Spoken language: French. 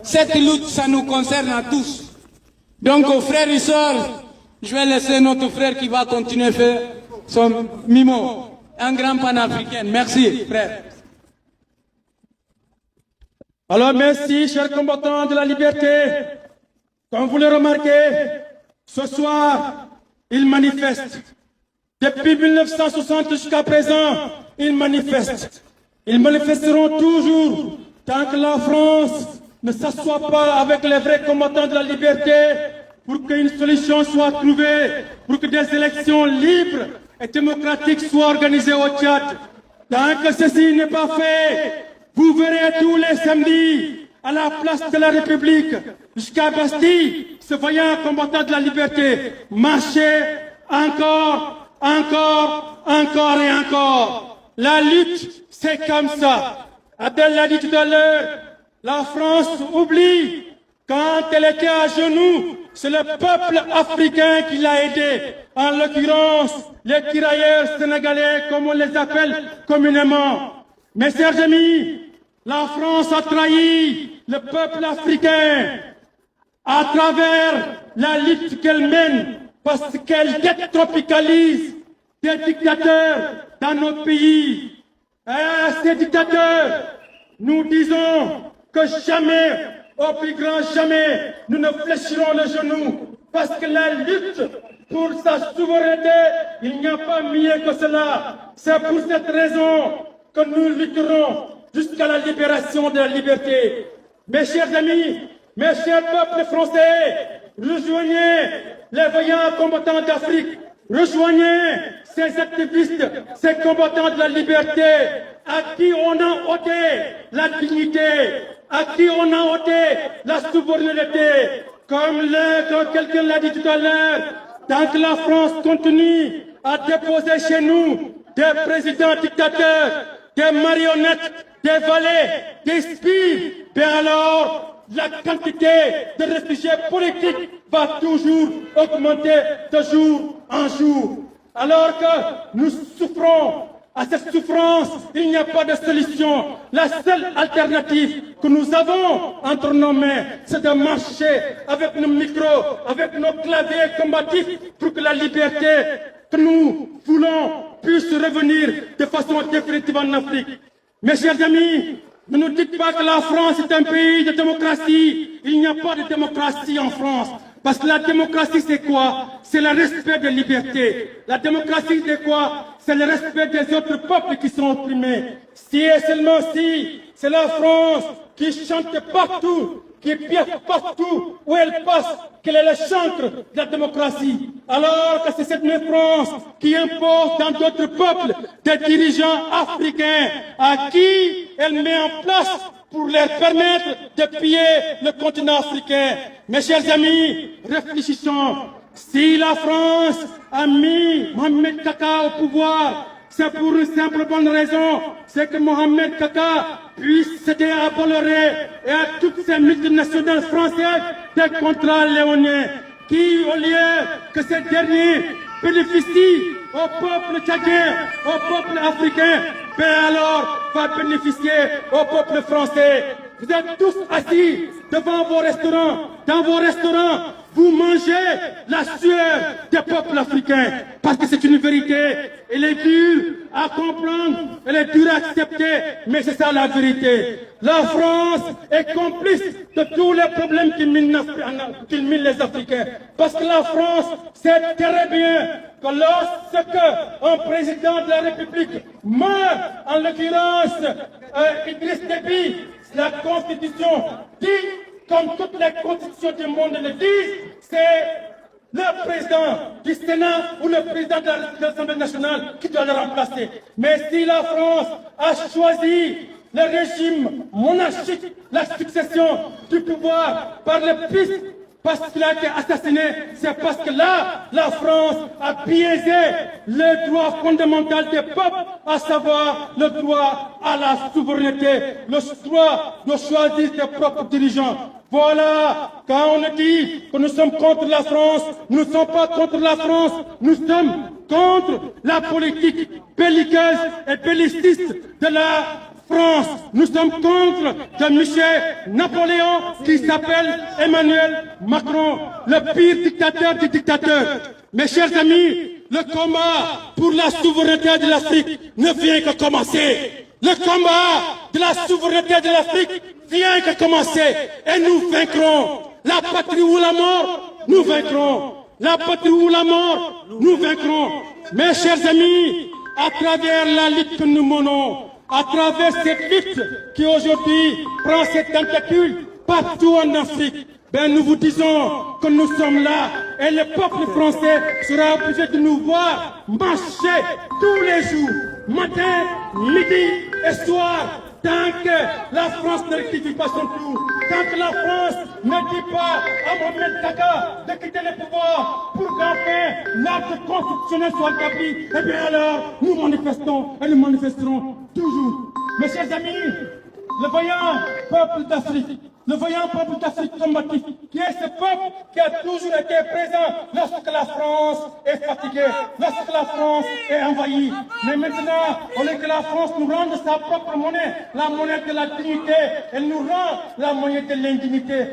Cette lutte, ça nous concerne à tous. Donc, aux frères et sœurs, je vais laisser notre frère qui va continuer à faire son mimo. Un grand panafricain. Merci, frère. Alors merci, chers combattants de la liberté. Comme vous le remarquez, ce soir, ils manifestent. Depuis 1960 jusqu'à présent, ils manifestent. Ils manifesteront toujours tant que la France ne s'assoit pas avec les vrais combattants de la liberté pour qu'une solution soit trouvée, pour que des élections libres et démocratiques soient organisées au Tchad. Tant que ceci n'est pas fait, vous verrez tous les samedis à la place de la République jusqu'à Bastille, ce vaillant combattant de la liberté, marcher encore et encore. La lutte, c'est comme ça. Abdel l'a dit tout à l'heure, la France oublie quand elle était à genoux, c'est le peuple africain qui l'a aidé. En l'occurrence, les tirailleurs sénégalais, comme on les appelle communément. Mes chers amis, la France a trahi le peuple africain à travers la lutte qu'elle mène parce qu'elle détropicalise des dictateurs dans nos pays. Et ces dictateurs, nous disons que jamais, au plus grand jamais, nous ne fléchirons le genou parce que la lutte pour sa souveraineté, il n'y a pas mieux que cela. C'est pour cette raison que nous lutterons jusqu'à la libération de la liberté. Mes chers amis, mes chers peuples français, rejoignez les vaillants combattants d'Afrique, rejoignez ces activistes, ces combattants de la liberté, à qui on a ôté la dignité, à qui on a ôté la souveraineté. Comme quelqu'un l'a dit tout à l'heure, tant que la France continue à déposer chez nous des présidents dictateurs, des marionnettes, des valets, des spies, bien alors la quantité de réfugiés politiques va toujours augmenter de jour en jour. Alors que nous souffrons, à cette souffrance, il n'y a pas de solution. La seule alternative que nous avons entre nos mains, c'est de marcher avec nos micros, avec nos claviers combatifs pour que la liberté que nous voulons puisse revenir de façon définitive en Afrique. Mes chers amis, ne nous dites pas que la France est un pays de démocratie. Il n'y a pas de démocratie en France. Parce que la démocratie, c'est quoi? C'est le respect des libertés. La démocratie, c'est quoi? C'est le respect des autres peuples qui sont opprimés. Si et seulement si, c'est la France qui chante partout, qui piaffe partout où elle passe, qu'elle est le chancre de la démocratie. Alors que c'est cette même France qui impose dans d'autres peuples des dirigeants africains à qui elle met en place pour leur permettre de piller le continent africain. Mes chers amis, réfléchissons. Si la France a mis Mohamed Kaka au pouvoir, c'est pour une simple bonne raison, c'est que Mohamed Kaka puisse céder à Bolloré et à toutes ces multinationales françaises des contrats léoniens qui, au lieu que ces derniers bénéficient au peuple tchadien, au peuple africain, ben alors va bénéficier au peuple français. Vous êtes tous assis devant vos restaurants, dans vos restaurants, vous mangez la sueur des peuples africains. Parce que c'est une vérité. Elle est dure à comprendre, elle est dure à accepter, mais c'est ça la vérité. La France est complice de tous les problèmes qui minent les Africains. Parce que la France sait très bien que lorsque un président de la République meurt, en l'occurrence Idriss Déby, la Constitution dit, comme toutes les constitutions du monde le disent, c'est le président du Sénat ou le président de l'Assemblée nationale qui doit le remplacer. Mais si la France a choisi le régime monarchique, la succession du pouvoir par le fils, parce qu'il a été assassiné, c'est parce que là, la France a biaisé le droit fondamental des peuples, à savoir le droit à la souveraineté, le droit de choisir ses propres dirigeants. Voilà, quand on dit que nous sommes contre la France, nous ne sommes pas contre la France, nous sommes contre la politique belliqueuse et belliciste de la France, nous sommes contre de Michel Napoléon qui s'appelle Emmanuel Macron, le pire dictateur des dictateurs. Mes chers amis, le combat pour la souveraineté de l'Afrique ne vient que commencer. Le combat de la souveraineté de l'Afrique vient que commencer et nous vaincrons. La patrie ou la mort, nous vaincrons. La patrie ou la mort, nous vaincrons. Mes chers amis, à travers la lutte que nous menons, à travers cette lutte qui aujourd'hui prend cette tentacule partout en Afrique, nous vous disons que nous sommes là et le peuple français sera obligé de nous voir marcher tous les jours, matin, midi et soir, tant que la France ne rectifie pas son tour, tant que la France ne dit pas à Mohamed Kaka de quitter le pouvoir pour qu'enfin l'acte constitutionnel soit établi, eh bien alors nous manifestons et nous manifesterons toujours. Mes chers amis, le vaillant peuple d'Afrique, le vaillant peuple d'Afrique combatif, qui est ce peuple qui a toujours été présent lorsque la France est fatiguée, lorsque la France est envahie. Mais maintenant, au lieu que la France nous rende sa propre monnaie, la monnaie de la dignité, elle nous rend la monnaie de l'indignité.